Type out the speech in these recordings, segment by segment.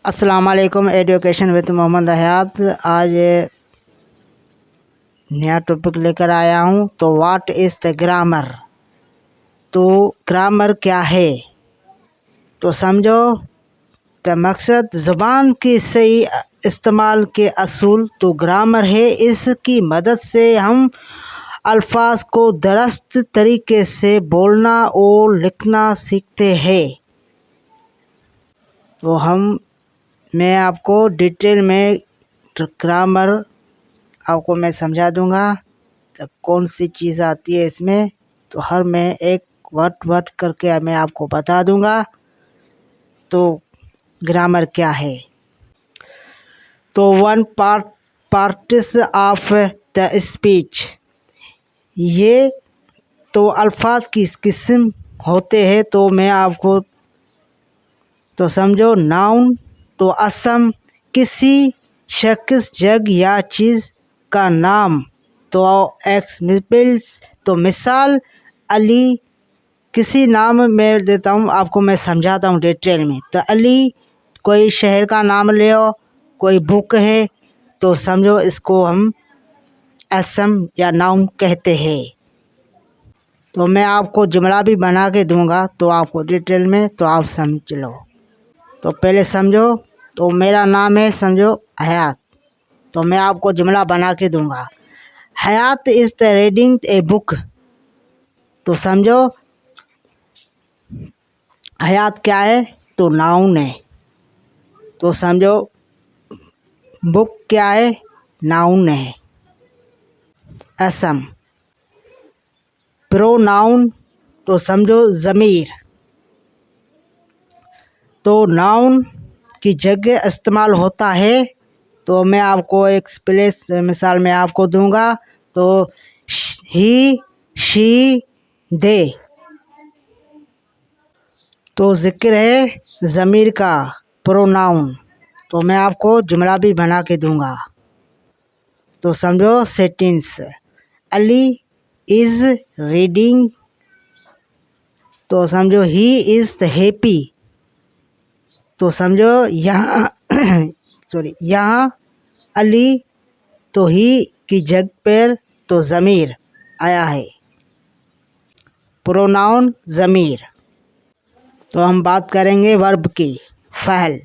अस्सलाम वालेकुम। Education with Mohammad हयात। आज नया टॉपिक लेकर आया हूँ। तो व्हाट इज़ द ग्रामर। तो ग्रामर क्या है तो समझो। तो मकसद ज़ुबान की सही इस्तेमाल के असूल। तो ग्रामर है, इसकी मदद से हम अल्फाज को दुरुस्त तरीके से बोलना और लिखना सीखते हैं। तो मैं आपको डिटेल में ग्रामर आपको मैं समझा दूंगा। तो कौन सी चीज़ आती है इसमें, तो हर मैं एक वर्ड करके मैं आपको बता दूंगा। तो ग्रामर क्या है। तो one parts of the speech, ये तो अल्फाज की किस्म होते हैं। तो मैं आपको तो समझो। नाउन तो असम, किसी शख्स, जगह या चीज़ का नाम। तो एक्समिपल्स तो मिसाल, अली, किसी नाम में देता हूँ आपको, मैं समझाता हूँ डिटेल में। तो अली कोई शहर का नाम ले, कोई बुक है, तो समझो इसको हम असम या नाउन कहते हैं। तो मैं आपको जुमला भी बना के दूंगा तो आपको डिटेल में तो आप समझ लो। तो पहले समझो। तो मेरा नाम है समझो हयात। तो मैं आपको जुमला बना के दूंगा। Hayat is the reading a book. तो समझो हयात क्या है, तो नाउन है। तो समझो बुक क्या है, नाउन है। असम प्रोनाउन, तो समझो ज़मीर। तो नाउन की जगह इस्तेमाल होता है। तो मैं आपको एक प्लेस मिसाल में आपको दूंगा। तो ही, शी, दे। तो जिक्र है ज़मीर का, प्रोनाउन। तो मैं आपको जुमला भी बना के दूंगा। तो समझो सेंटेंस। Ali is reading. तो समझो ही इज़ हैप्पी। तो समझो यहाँ सॉरी, यहाँ अली तो ही की जगह पर तो ज़मीर आया है, प्रोनाउन ज़मीर। तो हम बात करेंगे वर्ब की, फ़अल।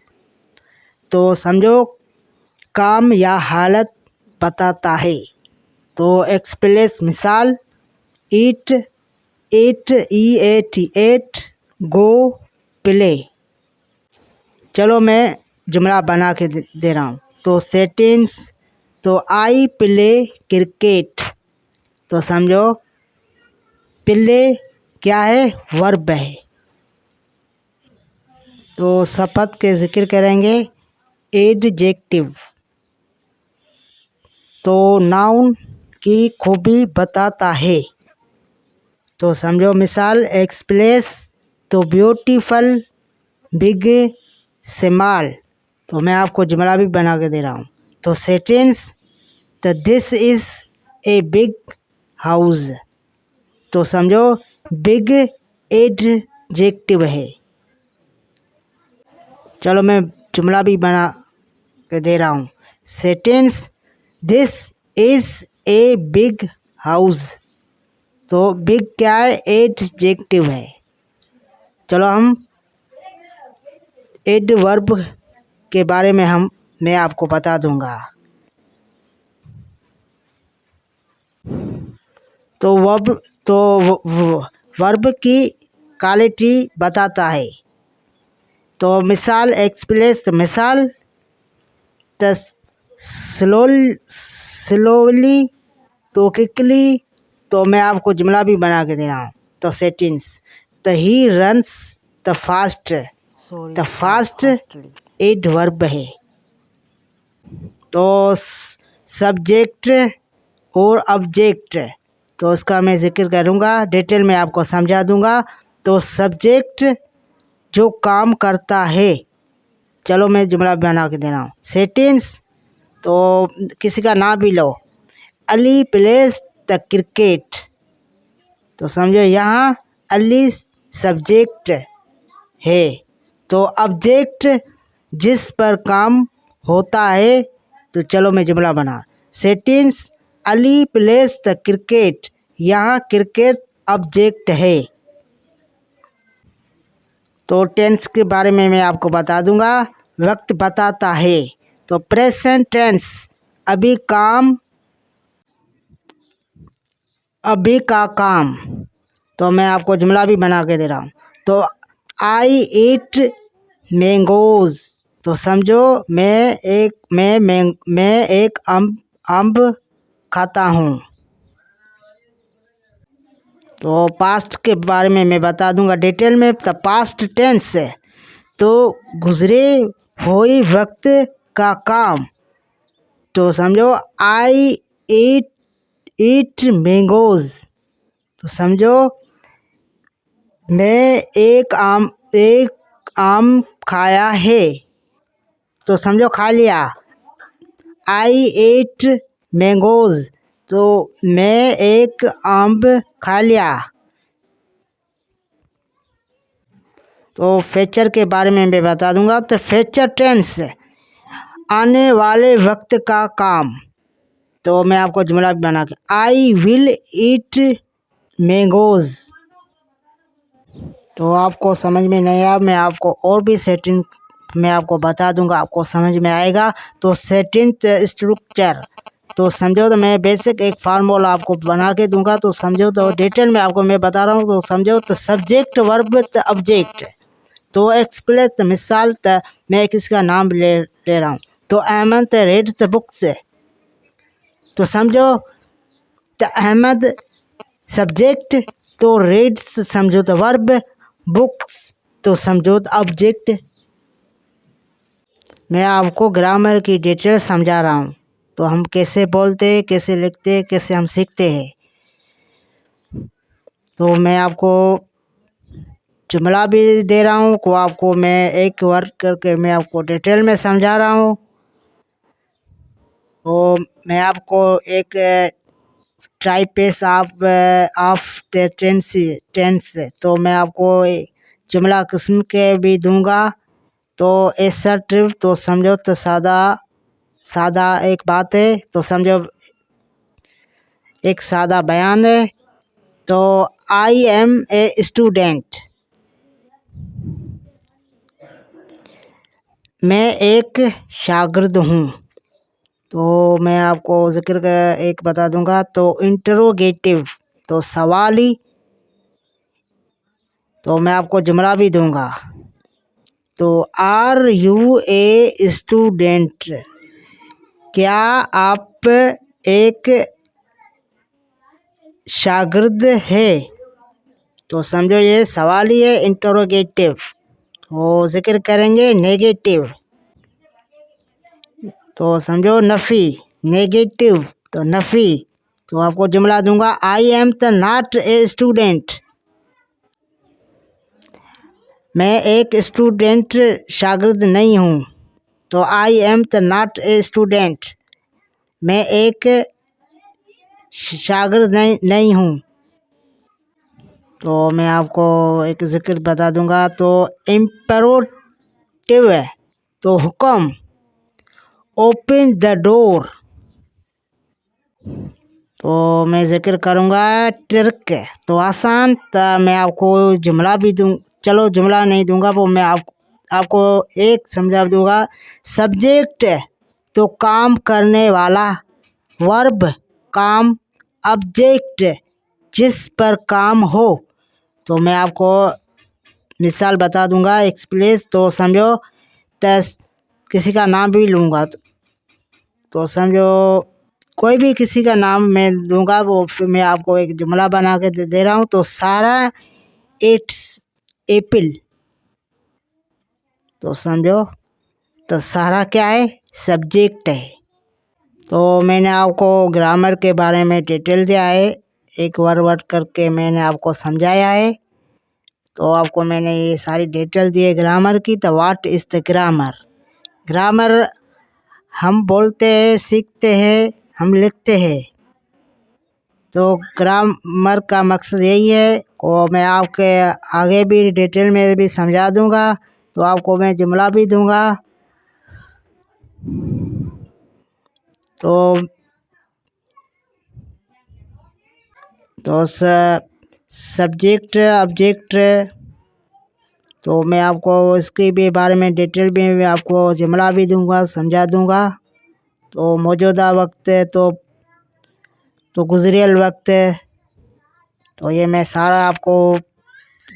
तो समझो काम या हालत बताता है। तो एक्सप्रेस मिसाल, ईट, एट, गो, प्ले। चलो मैं जुमला बना के दे रहा हूँ। तो सेंटेंस तो आई प्ले क्रिकेट। तो समझो प्ले क्या है, वर्ब है। तो शपथ के जिक्र करेंगे, एडजेक्टिव। तो नाउन की खूबी बताता है। तो समझो मिसाल, एक्सप्रेस तो ब्यूटीफुल, बिग, स्मॉल। तो मैं आपको जुमला भी बना के दे रहा हूँ। तो सेंटेंस तो this is a big house. तो समझो बिग एडजेक्टिव है। चलो मैं जुमला भी बना के दे रहा हूँ। Sentence this is a big house. तो बिग क्या है, एडजेक्टिव है। चलो हम एडवर्ब के बारे में मैं आपको बता दूंगा। तो वर्ब की क्वालिटी बताता है। तो मिसाल एक्सप्रेस, मिसाल द स्लोली, तो क्विकली। तो मैं आपको जुमला भी बना के दे रहा हूँ। तो sentence the he runs the fast. The fast adverb है। तो सब्जेक्ट और ऑब्जेक्ट, तो उसका मैं जिक्र करूँगा, डिटेल में आपको समझा दूँगा। तो सब्जेक्ट जो काम करता है। चलो मैं जुमला बना के दे रहा हूँ। सेंटेंस तो किसी का नाम भी लो, अली प्लेस द क्रिकेट। तो समझो यहाँ अली सब्जेक्ट है। तो ऑब्जेक्ट जिस पर काम होता है। तो चलो मैं जुमला बना। Settings Ali place the cricket, यहाँ क्रिकेट ऑब्जेक्ट है। तो टेंस के बारे में मैं आपको बता दूंगा। वक्त बताता है। तो प्रेजेंट टेंस अभी काम, अभी का काम। तो मैं आपको जुमला भी बना के दे रहा हूँ। तो आई ईट मैंगोज। तो समझो मैं एक अम्ब खाता हूँ। तो पास्ट के बारे में मैं बता दूंगा डिटेल में। तो पास्ट टेंस है तो गुजरे हुए वक्त का काम। तो समझो आई ईट मैंगोज। तो समझो मैं एक आम खाया है। तो समझो खा लिया। आई एट मैंगोज। तो मैं एक आम खा लिया। तो फ्यूचर के बारे में मैं बता दूंगा। तो फ्यूचर टेंस आने वाले वक्त का काम। तो मैं आपको जुमला बना के आई विल ईट मैंगोज। तो आपको समझ में नहीं आया, मैं आपको और भी सेटिंग मैं आपको बता दूंगा, आपको समझ में आएगा। तो सेटिंग स्ट्रक्चर। तो समझो तो मैं बेसिक एक फार्मूला आपको बना के दूंगा। तो समझो तो डिटेल में आपको मैं बता रहा हूँ। तो समझो तो सब्जेक्ट वर्ब ऑब्जेक्ट। तो एक्सप्लेन तो मिसाल तो मैं किसका नाम ले रहा हूँ। तो अहमद रेड द बुक्स। तो समझो तो अहमद सब्जेक्ट। तो रेड समझो तो वर्ब, बुक्स तो समझो तो ऑब्जेक्ट। मैं आपको ग्रामर की डिटेल समझा रहा हूँ। तो हम कैसे बोलते, कैसे लिखते, कैसे हम सीखते हैं। तो मैं आपको जुमला भी दे रहा हूँ को आपको मैं एक वर्ड करके मैं आपको डिटेल में समझा रहा हूँ। तो मैं आपको एक टाइपेस ऑफ टेंस। तो मैं आपको जुमला किस्म के भी दूंगा। तो एसर्टिव तो समझो तो सादा एक बात है। तो समझो एक सादा बयान है। तो आई एम ए स्टूडेंट। मैं एक शागिर्द हूँ। तो मैं आपको जिक्र का एक बता दूंगा। तो इंटरोगेटिव तो सवाली। तो मैं आपको जुमला भी दूंगा। तो आर यू ए स्टूडेंट, क्या आप एक शागिर्द है। तो समझो ये सवाल ही है इंटरोगेटिव। तो जिक्र करेंगे नेगेटिव। तो समझो नफ़ी, नेगेटिव तो नफ़ी। तो आपको जुमला दूंगा I am the not a student. मैं एक स्टूडेंट शागिर्द नहीं हूँ। तो I am the not a student, मैं एक शागिर्द नहीं हूँ। तो मैं आपको एक जिक्र बता दूंगा। तो इम्परोटिव है तो हुक्म, ओपन द डोर। तो मैं जिक्र करूँगा ट्रिक तो आसान। तो मैं आपको जुमला भी दूँ। चलो जुमला नहीं दूंगा वो मैं आपको एक समझा दूंगा। सब्जेक्ट तो काम करने वाला, वर्ब काम, ऑब्जेक्ट जिस पर काम हो। तो मैं आपको मिसाल बता दूंगा एक्सप्लेस। तो समझो तस किसी का नाम भी लूँगा। तो समझो कोई भी किसी का नाम मैं लूँगा वो फिर मैं आपको एक जुमला बना के दे रहा हूँ। तो सारा इट्स एप्पल। तो समझो तो सारा क्या है, सब्जेक्ट है। तो मैंने आपको ग्रामर के बारे में डिटेल दिया है, एक वर्ड करके मैंने आपको समझाया है। तो आपको मैंने ये सारी डिटेल दी है ग्रामर की। तो what is the grammar. Grammar हम बोलते हैं, सीखते हैं, हम लिखते हैं। तो ग्रामर का मकसद यही है और मैं आपके आगे भी डिटेल में भी समझा दूंगा। तो आपको मैं जुमला भी दूंगा। तो सब्जेक्ट ऑब्जेक्ट, तो मैं आपको इसके भी बारे में डिटेल में मैं आपको जुमला भी दूंगा, समझा दूंगा। तो मौजूदा वक्त है, तो गुज़रियल वक्त है। तो ये मैं सारा आपको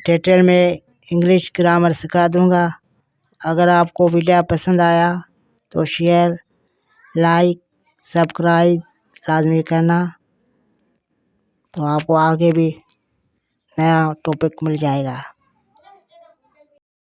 डिटेल में इंग्लिश ग्रामर सिखा दूंगा। अगर आपको वीडियो पसंद आया तो शेयर, लाइक, सब्सक्राइब लाजमी करना। तो आपको आगे भी नया टॉपिक मिल जाएगा।